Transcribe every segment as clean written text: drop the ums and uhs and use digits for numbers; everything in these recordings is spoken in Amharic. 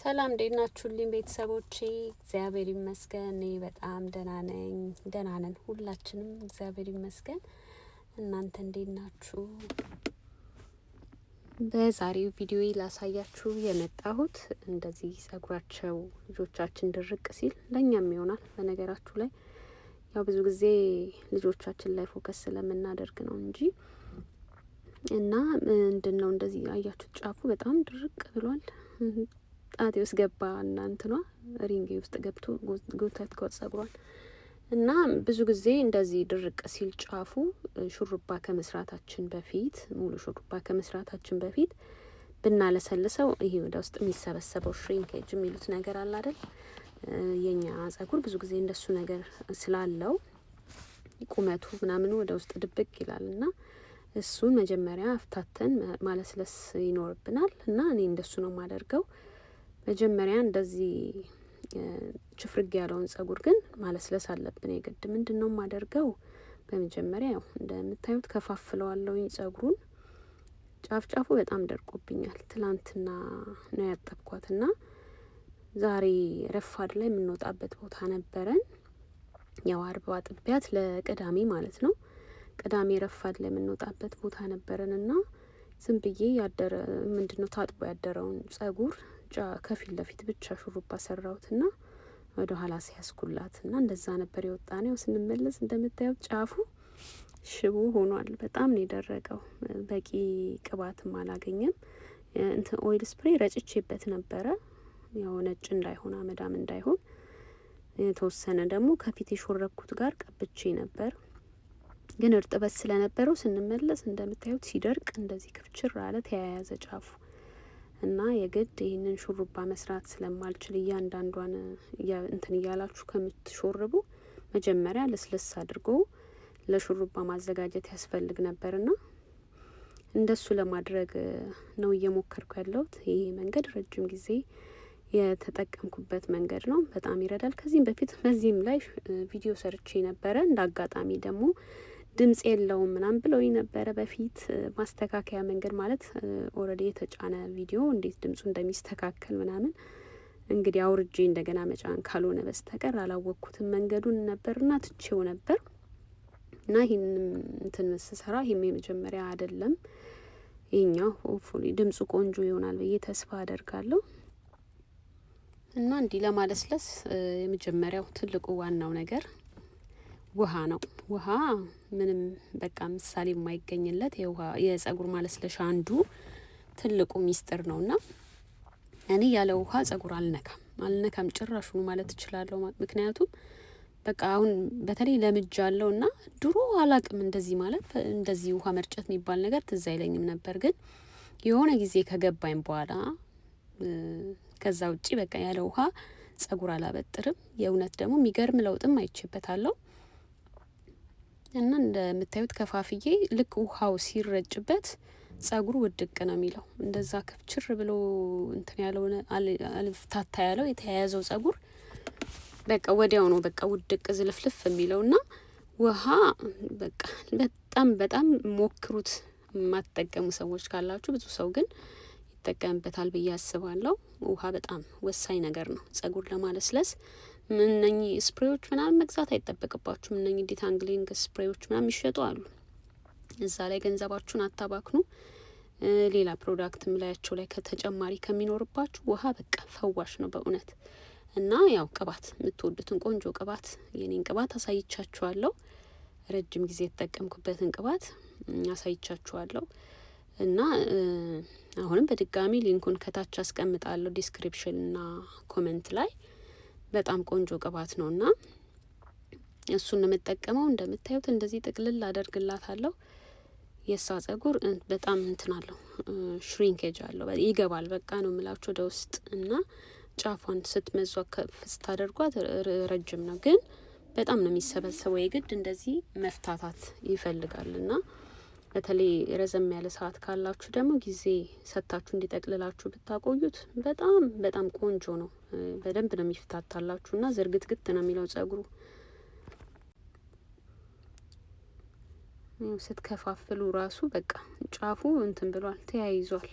ሰላም እንዴት ናችሁልኝ ቤተሰቦቼ? እግዚአብሔር ይመስገን እኔ በጣም ደህና ነኝ። ደህና ነን ሁላችንም እግዚአብሔር ይመስገን። እናንተ እንዴት ናችሁ? በዛሬው ቪዲዮ ላሳያችሁ የመጣሁት እንደዚህ ጸጉራቸው ልጆቻችን ድርቅ ሲል ለኛም ይሆናል። በነገራችሁ ላይ ያው ብዙ ጊዜ ልጆቻችን ላይ ፎከስ ስለምናደርግ ነው እንጂ እና ምንድነው እንደዚህ አያችሁት ጫፉ በጣም ድርቅ ብሏል። ጣቴ ውስጥ ገባ እና እንትኗ ሪንጌ ውስጥ ገብቶ ጎተት ጸጉሯን እና ብዙ ጊዜ እንደዚህ ድርቅ ሲል ጫፉ ሹሩባ ከመስራታችን በፊት ሙሉ ሹሩባ ከመስራታችን በፊት ብናለሰልሰው ይሄ ወደ ውስጥ የሚሰበሰበው ሽሪንኬጅ የሚሉት ነገር አለ አይደል? የኛ ጸጉር ብዙ ጊዜ እንደሱ ነገር ስላለው ቁመቱ ምናምን ወደ ውስጥ ድብቅ ይላልና እሱን መጀመሪያ አፍታተን ማለስለስ ይኖርብናል። እና እኔ እንደሱ ነው የማደርገው። መጀመሪያ እንደዚህ ችፍርግ ያለውን ጸጉር ግን ማለስለስ አለብን የግድ። ምንድነው የማደርገው? በመጀመሪያ ያው እንደምታዩት ከፋፍለዋለሁኝ ጸጉሩን። ጫፍ ጫፉ በጣም ደርቆብኛል። ትላንትና ነው ያጠብኳትና ዛሬ ረፋድ ላይ የምንወጣበት ቦታ ነበረን። ያው አርባ ጥቢያት ለቅዳሜ ማለት ነው። ቅዳሜ ረፋድ ላይ የምንወጣበት ቦታ ነበረንና ዝም ብዬ ያደረ ምንድነው ታጥቦ ያደረውን ጸጉር ከፊት ለፊት ብቻ ሹሩባ ሰራሁትና ወደ ኋላ ሲያስኩላትና እንደዛ ነበር የወጣነው። ስንመለስ እንደምታዩት ጫፉ ሽቡ ሆኗል። በጣም ነው የደረቀው። በቂ ቅባትም አላገኘም። እንትን ኦይል ስፕሬይ ረጭቼበት ነበረ ያው ነጭ እንዳይሆን አመዳም እንዳይሆን። የተወሰነ ደግሞ ከፊት የሾረብኩት ጋር ቀብቼ ነበር። ግን እርጥበት ስለነበረው ስንመለስ እንደምታዩት ሲደርቅ እንደዚህ ክፍችር አለ ተያያዘ ጫፉ። እና የግድ ይህንን ሹሩባ መስራት ስለማልችል እያንዳንዷን እንትን እያላችሁ ከምትሾርቡ መጀመሪያ ለስለስ አድርጎ ለሹሩባ ማዘጋጀት ያስፈልግ ነበርና እንደሱ ለማድረግ ነው እየሞከርኩ ያለሁት። ይሄ መንገድ ረጅም ጊዜ የተጠቀምኩበት መንገድ ነው። በጣም ይረዳል። ከዚህም በፊት በዚህም ላይ ቪዲዮ ሰርቼ ነበረ። እንዳጋጣሚ ደግሞ ድምጽ የለውም ምናምን ብለውኝ ነበረ በፊት። ማስተካከያ መንገድ ማለት ኦልሬዲ የተጫነ ቪዲዮ እንዴት ድምጹ እንደሚስተካከል ምናምን እንግዲህ አውርጄ እንደገና መጫን ካልሆነ በስተቀር አላወቅኩትም መንገዱን ነበርና ትቼው ነበር። እና ይሄንን እንትን ስሰራ ይሄም የመጀመሪያ አይደለም። ይሄኛው ሆፕፉሊ ድምጹ ቆንጆ ይሆናል ብዬ ተስፋ አደርጋለሁ። እና እንዲህ ለማለስለስ የመጀመሪያው ትልቁ ዋናው ነገር ውሃ ነው። ውሃ ምንም በቃ ምሳሌ የማይገኝለት የጸጉር ማለስለሻ አንዱ ትልቁ ሚስጥር ነውና እኔ ያለ ውሃ ጸጉር አልነካም ጭራሹ ማለት እችላለሁ። ምክንያቱም በቃ አሁን በተለይ ለምጃለሁና ድሮ አላቅም እንደዚህ ማለት እንደዚህ ውሃ መርጨት የሚባል ነገር ትዝ አይለኝም ነበር። ግን የሆነ ጊዜ ከገባኝ በኋላ ከዛ ውጪ በቃ ያለ ውሃ ጸጉር አላበጥርም። የእውነት ደግሞ የሚገርም ለውጥም አይቼበታለሁ። እና እንደምታዩት ከፋፍዬ ልክ ውሃው ሲረጭበት ጸጉሩ ውድቅ ነው የሚለው። እንደዛ ክፍችር ብሎ እንትን ያለው አልፍታታ ያለው የተያያዘው ጸጉር በቃ ወዲያው ነው በቃ ውድቅ ዝልፍልፍ የሚለውና ውሃ በቃ በጣም ሞክሩት። የማትጠቀሙ ሰዎች ካላችሁ ብዙ ሰው ግን ይጠቀምበታል ብዬ አስባለሁ። ውሃ በጣም ወሳኝ ነገር ነው ጸጉር ለማለስለስ። እነኚህ ስፕሬዎች ምናምን መግዛት አይጠበቅባችሁም። እነኚህ ዲታንግሊንግ ስፕሬዎች ምናምን ይሸጡ አሉ። እዛ ላይ ገንዘባችሁን አታባክኑ። ሌላ ፕሮዳክትም ላያቸው ላይ ከተጨማሪ ከሚኖርባችሁ ውሃ በቃ ፈዋሽ ነው በእውነት። እና ያው ቅባት የምትወዱትን ቆንጆ ቅባት የኔን ቅባት አሳይቻችኋለሁ። ረጅም ጊዜ የተጠቀምኩበትን ቅባት አሳይቻችኋለሁ። እና አሁንም በድጋሚ ሊንኩን ከታች አስቀምጣለሁ ዲስክሪፕሽን እና ኮሜንት ላይ። በጣም ቆንጆ ቅባት ነውና እሱን ነው የምጠቀመው። እንደምታዩት እንደዚህ ጥቅልል አደርግላታለሁ። የሷ ጸጉር በጣም እንትን አለው ሽሪንኬጅ አለው ይገባል በቃ ነው የምላችሁ ወደ ውስጥ። እና ጫፏን ስትመዟ ከፍ ስታደርጓት ረጅም ነው ግን በጣም ነው የሚሰበሰበው። የግድ እንደዚህ መፍታታት ይፈልጋልና በተለይ ረዘም ያለ ሰዓት ካላችሁ ደግሞ ጊዜ ሰጥታችሁ እንዲጠቅልላችሁ ብታቆዩት በጣም ቆንጆ ነው። በደንብ ነው የሚፍታታላችሁና ዝርግትግት ነው የሚለው ጸጉሩ። ስትከፋፍሉ ራሱ በቃ ጫፉ እንትን ብሏል ተያይዟል።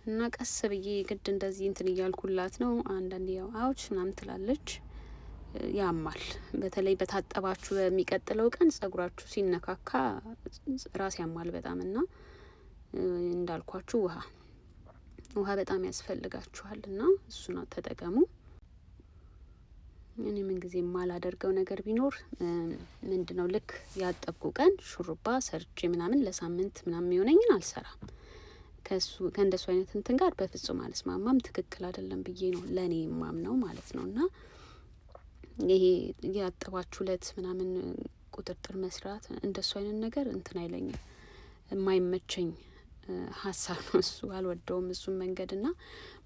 እና ቀስ ብዬ ግድ እንደዚህ እንትን እያልኩላት ነው። አንዳንዴ ያው አውች ምናምን ትላለች፣ ያማል። በተለይ በታጠባችሁ በሚቀጥለው ቀን ጸጉራችሁ ሲነካካ ራስ ያማል በጣም። እና እንዳልኳችሁ ውሃ በጣም ያስፈልጋችኋል እና እሱን ተጠቀሙ። እኔ ምን ጊዜ የማላደርገው ነገር ቢኖር ምንድነው፣ ልክ ያጠብቁ ቀን ሹሩባ ሰርቼ ምናምን ለሳምንት ምናምን የሚሆነኝን አልሰራም። ከእንደሱ አይነት እንትን ጋር በፍጹም አልስማማም። ትክክል አይደለም ብዬ ነው ለእኔ የማምነው ማለት ነው። እና ይሄ ያጠባችሁለት ምናምን ቁጥጥር መስራት እንደሱ አይነት ነገር እንትን አይለኝም፣ የማይመቸኝ ሀሳብ ነው እሱ። አልወደውም እሱን መንገድና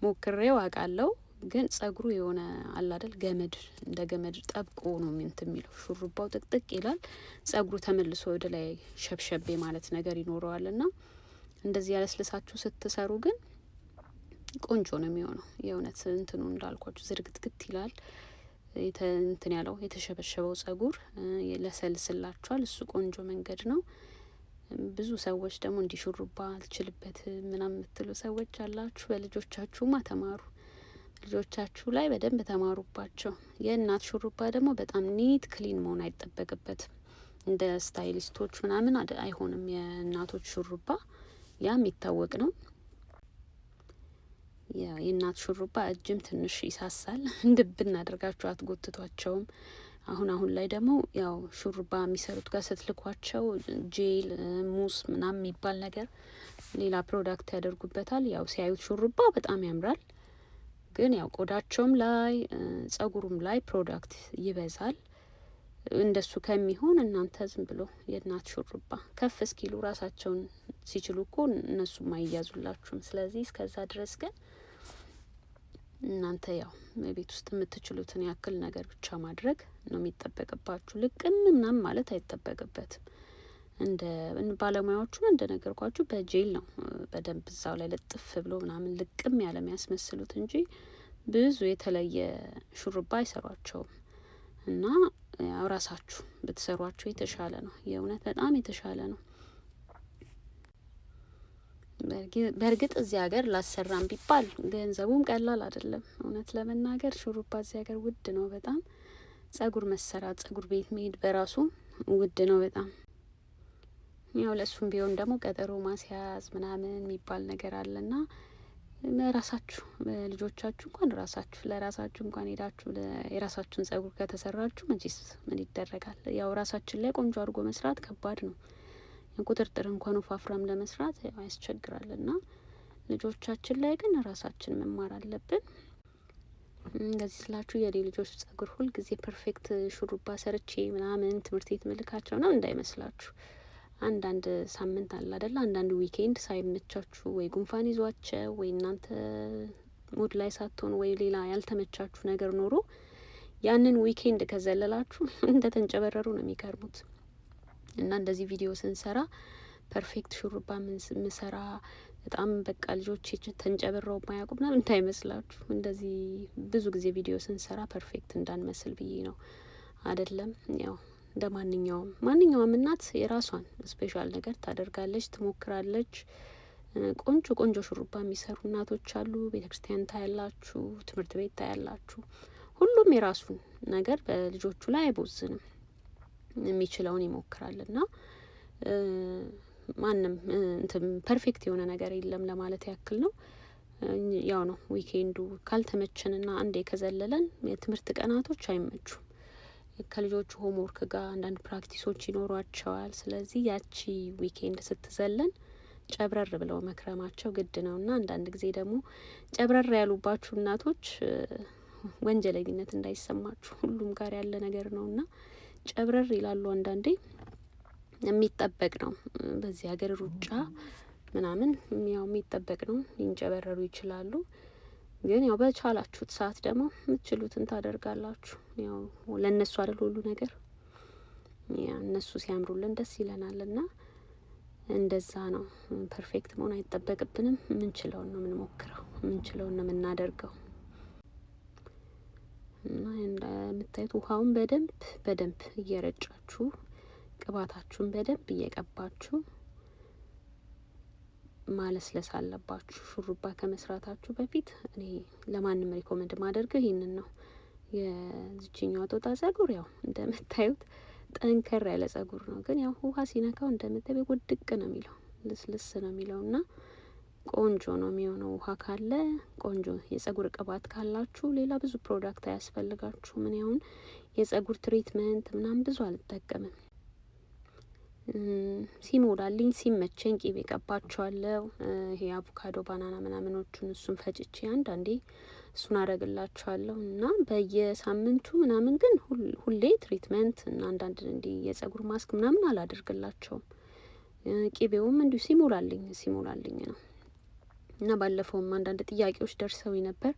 ሞክሬው አውቃለሁ። ግን ጸጉሩ የሆነ አለ አይደል ገመድ፣ እንደ ገመድ ጠብቆ ነው እንትን የሚለው። ሹሩባው ጥቅጥቅ ይላል፣ ጸጉሩ ተመልሶ ወደ ላይ ሸብሸቤ ማለት ነገር ይኖረዋል። እና እንደዚህ ያለስልሳችሁ ስትሰሩ ግን ቆንጆ ነው የሚሆነው። የእውነት እንትኑ እንዳልኳችሁ ዝርግትግት ይላል። እንትን ያለው የተሸበሸበው ጸጉር ለሰልስላችኋል። እሱ ቆንጆ መንገድ ነው። ብዙ ሰዎች ደግሞ እንዲ ሹሩባ አልችልበት ምናምን የምትሉ ሰዎች አላችሁ። በልጆቻችሁማ ተማሩ። ልጆቻችሁ ላይ በደንብ ተማሩባቸው። የእናት ሹሩባ ደግሞ በጣም ኒት ክሊን መሆን አይጠበቅበትም። እንደ ስታይሊስቶች ምናምን አይሆንም የእናቶች ሹሩባ። ያ የሚታወቅ ነው። የእናት ሹሩባ እጅም ትንሽ ይሳሳል። እንድብን አድርጋችሁ አትጎትቷቸውም። አሁን ላይ ደግሞ ያው ሹሩባ የሚሰሩት ጋር ስትልኳቸው ጄል ሙስ ምናምን የሚባል ነገር ሌላ ፕሮዳክት ያደርጉበታል። ያው ሲያዩት ሹሩባ በጣም ያምራል፣ ግን ያው ቆዳቸውም ላይ ጸጉሩም ላይ ፕሮዳክት ይበዛል። እንደሱ ከሚሆን እናንተ ዝም ብሎ የእናት ሹሩባ ከፍ እስኪሉ ራሳቸውን ሲችሉ እኮ እነሱም አይያዙላችሁም። ስለዚህ እስከዛ ድረስ ግን እናንተ ያው ቤት ውስጥ የምትችሉትን ያክል ነገር ብቻ ማድረግ ነው የሚጠበቅባችሁ። ልቅም ምናምን ማለት አይጠበቅበትም። እንደ ባለሙያዎቹ እንደነገርኳችሁ በጄል ነው በደንብ እዛው ላይ ልጥፍ ብሎ ምናምን ልቅም ያለ የሚያስመስሉት እንጂ ብዙ የተለየ ሹሩባ አይሰሯቸውም። እና ያው ራሳችሁ ብትሰሯቸው የተሻለ ነው። የእውነት በጣም የተሻለ ነው። በእርግጥ እዚህ ሀገር ላሰራም ቢባል ገንዘቡም ቀላል አይደለም። እውነት ለመናገር ሹሩባ እዚህ ሀገር ውድ ነው በጣም። ጸጉር መሰራት፣ ጸጉር ቤት መሄድ በራሱ ውድ ነው በጣም። ያው ለሱም ቢሆን ደግሞ ቀጠሮ ማስያዝ ምናምን የሚባል ነገር አለና ራሳችሁ ልጆቻችሁ እንኳን ራሳችሁ ለራሳችሁ እንኳን ሄዳችሁ የራሳችሁን ጸጉር ከተሰራችሁ መቼስ ምን ይደረጋል። ያው ራሳችን ላይ ቆንጆ አድርጎ መስራት ከባድ ነው። ቁጥርጥር እንኳን ወፋፍራም ለመስራት ያስቸግራል። እና ልጆቻችን ላይ ግን ራሳችን መማር አለብን። እንደዚህ ስላችሁ የኔ ልጆች ጸጉር ሁል ጊዜ ፐርፌክት ሹሩባ ሰርቼ ምናምን ትምህርት ቤት ምልካቸው ነው እንዳይመስላችሁ። አንዳንድ ሳምንት አለ አይደል፣ አንዳንድ ዊኬንድ ሳይመቻችሁ ወይ ጉንፋን ይዟቸው ወይ እናንተ ሙድ ላይ ሳትሆኑ ወይ ሌላ ያልተመቻችሁ ነገር ኖሮ ያንን ዊኬንድ ከዘለላችሁ እንደ ተንጨበረሩ ነው የሚከርሙት። እና እንደዚህ ቪዲዮ ስንሰራ ፐርፌክት ሹሩባ ምሰራ በጣም በቃ ልጆች ተንጨበረው ማያውቁ ምናምን እንዳይመስላችሁ። እንደዚህ ብዙ ጊዜ ቪዲዮ ስንሰራ ፐርፌክት እንዳንመስል ብዬ ነው። አይደለም ያው እንደ ማንኛውም እናት የራሷን ስፔሻል ነገር ታደርጋለች፣ ትሞክራለች። ቆንጆ ሹሩባ የሚሰሩ እናቶች አሉ። ቤተክርስቲያን ታያላችሁ፣ ትምህርት ቤት ታያላችሁ። ሁሉም የራሱን ነገር በልጆቹ ላይ አይቦዝንም፣ የሚችለውን ይሞክራል። እና ማንም እንትን ፐርፌክት የሆነ ነገር የለም ለማለት ያክል ነው። ያው ነው ዊኬንዱ ካልተመቸንና አንዴ ከዘለለን የትምህርት ቀናቶች አይመቹም። ከልጆቹ ሆምወርክ ጋር አንዳንድ ፕራክቲሶች ይኖሯቸዋል። ስለዚህ ያቺ ዊኬንድ ስትዘለን ጨብረር ብለው መክረማቸው ግድ ነው። እና አንዳንድ ጊዜ ደግሞ ጨብረር ያሉባችሁ እናቶች ወንጀለኝነት እንዳይሰማችሁ ሁሉም ጋር ያለ ነገር ነው እና ጨብረር ይላሉ። አንዳንዴ የሚጠበቅ ነው። በዚህ ሀገር ሩጫ ምናምን ያው የሚጠበቅ ነው። ሊንጨበረሩ ይችላሉ። ግን ያው በቻላችሁት ሰዓት ደግሞ የምትችሉትን ታደርጋላችሁ። ያው ለእነሱ አይደል ሁሉ ነገር። ያው እነሱ ሲያምሩልን ደስ ይለናል። እና እንደዛ ነው። ፐርፌክት መሆን አይጠበቅብንም። የምንችለውን ነው የምንሞክረው፣ የምንችለውን ነው የምናደርገው። እና እንደምታዩት ውሃውን በደንብ እየረጫችሁ ቅባታችሁን በደንብ እየቀባችሁ ማለስለስ አለባችሁ ሹሩባ ከመስራታችሁ በፊት። እኔ ለማንም ሪኮመንድ ማደርገው ይሄንን ነው። የዚችኛዋ ጦጣ ጸጉር ያው እንደምታዩት ጠንከር ያለ ጸጉር ነው፣ ግን ያው ውሃ ሲነካው እንደምታዩት ውድቅ ነው የሚለው፣ ልስልስ ነው የሚለው እና ቆንጆ ነው የሚሆነው። ውሃ ካለ ቆንጆ። የጸጉር ቅባት ካላችሁ ሌላ ብዙ ፕሮዳክት አያስፈልጋችሁ። ምን ያሁን የጸጉር ትሪትመንት ምናምን ብዙ አልጠቀምም። ሲሞላልኝ ሲመቸኝ ቂቤ ቀባቸዋለሁ። ይሄ አቮካዶ ባናና ምናምኖቹን እሱን ፈጭቼ አንዳንዴ እሱን አረግላቸዋለሁ እና በየሳምንቱ ምናምን ግን ሁሌ ትሪትመንት እና አንዳንድ እንዲ የጸጉር ማስክ ምናምን አላደርግላቸውም። ቂቤውም እንዲሁ ሲሞላልኝ ነው። እና ባለፈውም አንዳንድ ጥያቄዎች ደርሰው ነበር።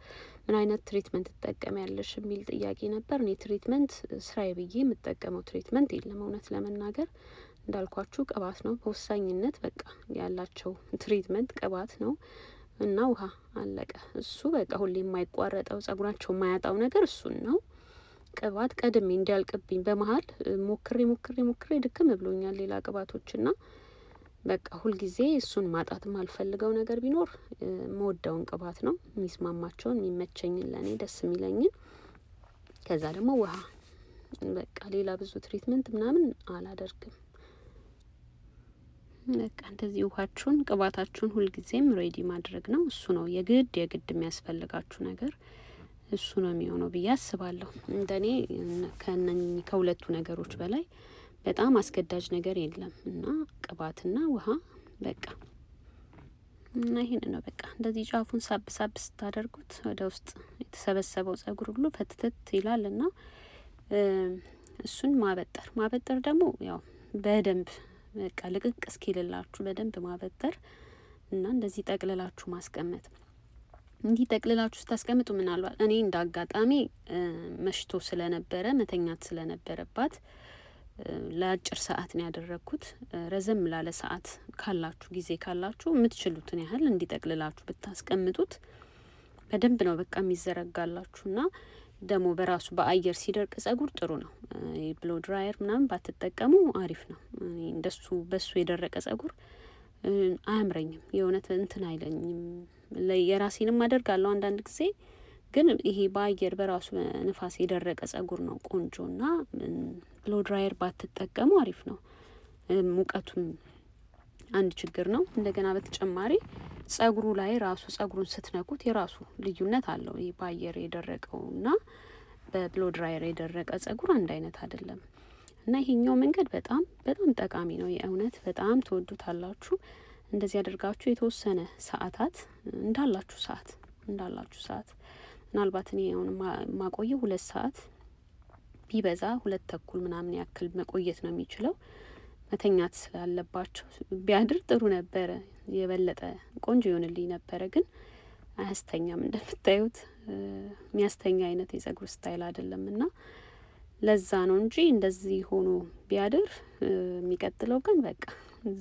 ምን አይነት ትሪትመንት ትጠቀሚያለሽ የሚል ጥያቄ ነበር። እኔ ትሪትመንት ስራዬ ብዬ የምጠቀመው ትሪትመንት የለም። እውነት ለመናገር እንዳልኳችሁ ቅባት ነው በወሳኝነት በቃ ያላቸው ትሪትመንት ቅባት ነው እና ውሃ አለቀ። እሱ በቃ ሁሌ የማይቋረጠው ጸጉራቸው የማያጣው ነገር እሱን ነው። ቅባት ቀድሜ እንዲያልቅብኝ በመሀል ሞክሬ ድክም ብሎኛል ሌላ ቅባቶችና በቃ ሁልጊዜ እሱን ማጣት የማልፈልገው ነገር ቢኖር መወደውን ቅባት ነው። የሚስማማቸውን የሚመቸኝን ለእኔ ደስ የሚለኝን። ከዛ ደግሞ ውሃ በቃ ሌላ ብዙ ትሪትመንት ምናምን አላደርግም። በቃ እንደዚህ ውሃችሁን ቅባታችሁን ሁልጊዜም ሬዲ ማድረግ ነው። እሱ ነው የግድ የሚያስፈልጋችሁ ነገር እሱ ነው የሚሆነው ብዬ አስባለሁ። እንደኔ ከነኚህ ከሁለቱ ነገሮች በላይ በጣም አስገዳጅ ነገር የለም እና ቅባትና ውሃ በቃ እና ይሄን ነው በቃ እንደዚህ ጫፉን ሳብ ስታደርጉት ወደ ውስጥ የተሰበሰበው ጸጉር ሁሉ ፈትተት ይላል እና እሱን ማበጠር ደግሞ ያው በደንብ በቃ ልቅቅ እስኪልላችሁ በደንብ ማበጠር እና እንደዚህ ጠቅልላችሁ ማስቀመጥ። እንዲህ ጠቅልላችሁ ስታስቀምጡ ምናልባት እኔ እንዳጋጣሚ መሽቶ ስለነበረ መተኛት ስለነበረባት ለአጭር ሰዓት ነው ያደረኩት። ረዘም ላለ ሰዓት ካላችሁ ጊዜ ካላችሁ የምትችሉትን ያህል እንዲጠቅልላችሁ ብታስቀምጡት በደንብ ነው በቃ የሚዘረጋላችሁና ደግሞ በራሱ በአየር ሲደርቅ ጸጉር ጥሩ ነው። ብሎ ድራየር ምናምን ባትጠቀሙ አሪፍ ነው። እንደሱ በሱ የደረቀ ጸጉር አያምረኝም፣ የእውነት እንትን አይለኝም። የራሴንም አደርጋለሁ አንዳንድ ጊዜ፣ ግን ይሄ በአየር በራሱ ንፋስ የደረቀ ጸጉር ነው ቆንጆና ብሎ ድራየር ባትጠቀሙ አሪፍ ነው። ሙቀቱም አንድ ችግር ነው። እንደገና በተጨማሪ ጸጉሩ ላይ ራሱ ጸጉሩን ስትነኩት የራሱ ልዩነት አለው። ይሄ በአየር የደረቀውና በብሎ ድራየር የደረቀ ጸጉር አንድ አይነት አይደለም እና ይሄኛው መንገድ በጣም ጠቃሚ ነው። የእውነት በጣም ትወዱታላችሁ። እንደዚህ አድርጋችሁ የተወሰነ ሰዓታት እንዳላችሁ ሰዓት ምናልባት እኔ አሁን ማቆየው 2 ሰዓት ቢበዛ 2 ተኩል ምናምን ያክል መቆየት ነው የሚችለው። መተኛት ስላለባቸው ቢያድር ጥሩ ነበረ፣ የበለጠ ቆንጆ ይሆንልኝ ነበረ። ግን አያስተኛም፣ እንደምታዩት የሚያስተኛ አይነት የጸጉር ስታይል አይደለም እና ለዛ ነው እንጂ እንደዚህ ሆኖ ቢያድር የሚቀጥለው ቀን በቃ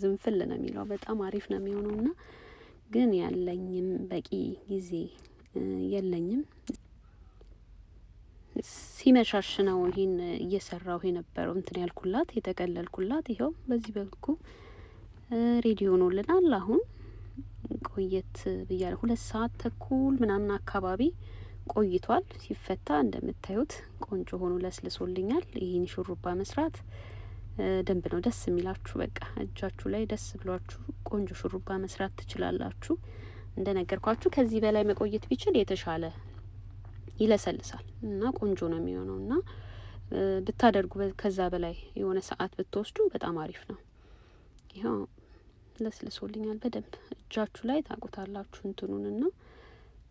ዝንፍል ነው የሚለው፣ በጣም አሪፍ ነው የሚሆነውና ግን ያለኝም በቂ ጊዜ የለኝም። ሲመሻሽ ነው ይሄን እየሰራሁ የነበረው እንትን ያልኩላት የተቀለልኩላት። ይኸው በዚህ በልኩ ሬዲ ሆኖልናል። አሁን ቆየት ብያለሁ፣ 2 ሰዓት ተኩል ምናምን አካባቢ ቆይቷል። ሲፈታ እንደምታዩት ቆንጆ ሆኖ ለስልሶልኛል። ይህን ሹሩባ መስራት ደንብ ነው፣ ደስ የሚላችሁ በቃ እጃችሁ ላይ ደስ ብሏችሁ ቆንጆ ሹሩባ መስራት ትችላላችሁ። እንደነገርኳችሁ ከዚህ በላይ መቆየት ቢችል የተሻለ ይለሰልሳል እና ቆንጆ ነው የሚሆነው እና ብታደርጉ ከዛ በላይ የሆነ ሰዓት ብትወስዱ በጣም አሪፍ ነው። ይኸው ለስልሶልኛል በደንብ እጃችሁ ላይ ታቁታላችሁ እንትኑንና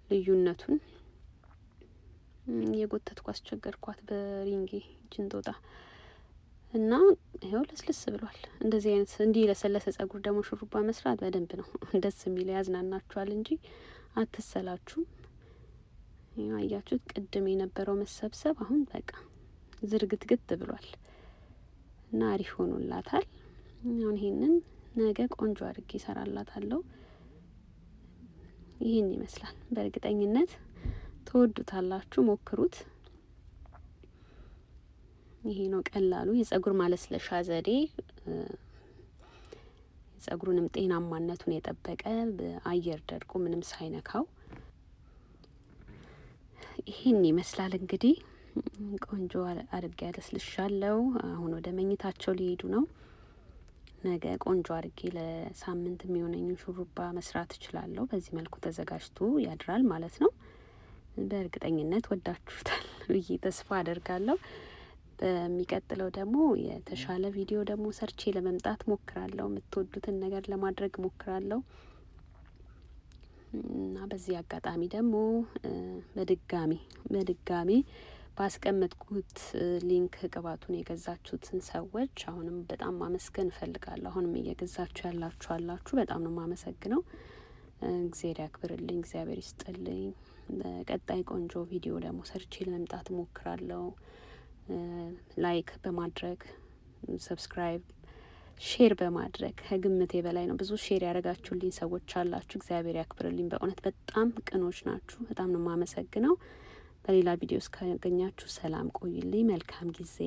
ልዩነቱን። የጎተትኩ አስቸገርኳት በሪንጌ ጅንጦጣ እና ይኸው ለስልስ ብሏል። እንደዚህ አይነት እንዲህ ለሰለሰ ጸጉር ደግሞ ሹሩባ መስራት በደንብ ነው ደስ የሚል፣ ያዝናናችኋል እንጂ አትሰላችሁም። አያችሁት? ቅድም የነበረው መሰብሰብ አሁን በቃ ዝርግትግት ብሏል እና አሪፍ ሆኖላታል። አሁን ይሄንን ነገ ቆንጆ አድርጌ እሰራላታለሁ። ይሄን ይመስላል። በእርግጠኝነት ትወዱታላችሁ፣ ሞክሩት። ይሄ ነው ቀላሉ የጸጉር ማለስለሻ ዘዴ። ጸጉሩንም ጤናማነቱን የጠበቀ በአየር ደርቆ ምንም ሳይነካው ይሄን ይመስላል እንግዲህ። ቆንጆ አድርጌ ያለስልሻለሁ። አሁን ወደ መኝታቸው ሊሄዱ ነው። ነገ ቆንጆ አድርጌ ለሳምንት የሚሆነኝን ሹሩባ መስራት እችላለሁ። በዚህ መልኩ ተዘጋጅቶ ያድራል ማለት ነው። በእርግጠኝነት ወዳችሁታል ብዬ ተስፋ አደርጋለሁ። በሚቀጥለው ደግሞ የተሻለ ቪዲዮ ደግሞ ሰርቼ ለመምጣት ሞክራለሁ። የምትወዱትን ነገር ለማድረግ ሞክራለሁ እና በዚህ አጋጣሚ ደግሞ በድጋሚ ባስቀመጥኩት ሊንክ ቅባቱን የገዛችሁትን ሰዎች አሁንም በጣም ማመስገን እፈልጋለሁ። አሁንም እየገዛችሁ ያላችሁ አላችሁ፣ በጣም ነው ማመሰግነው። እግዚአብሔር ያክብርልኝ፣ እግዚአብሔር ይስጥልኝ። በቀጣይ ቆንጆ ቪዲዮ ደግሞ ሰርቼ ለመምጣት ሞክራለሁ። ላይክ በማድረግ ሰብስክራይብ፣ ሼር በማድረግ ከግምቴ በላይ ነው ብዙ ሼር ያደረጋችሁልኝ ሰዎች አላችሁ። እግዚአብሔር ያክብርልኝ። በእውነት በጣም ቅኖች ናችሁ። በጣም ነው ማመሰግነው። በሌላ ቪዲዮ እስካገኛችሁ ሰላም ቆይልኝ። መልካም ጊዜ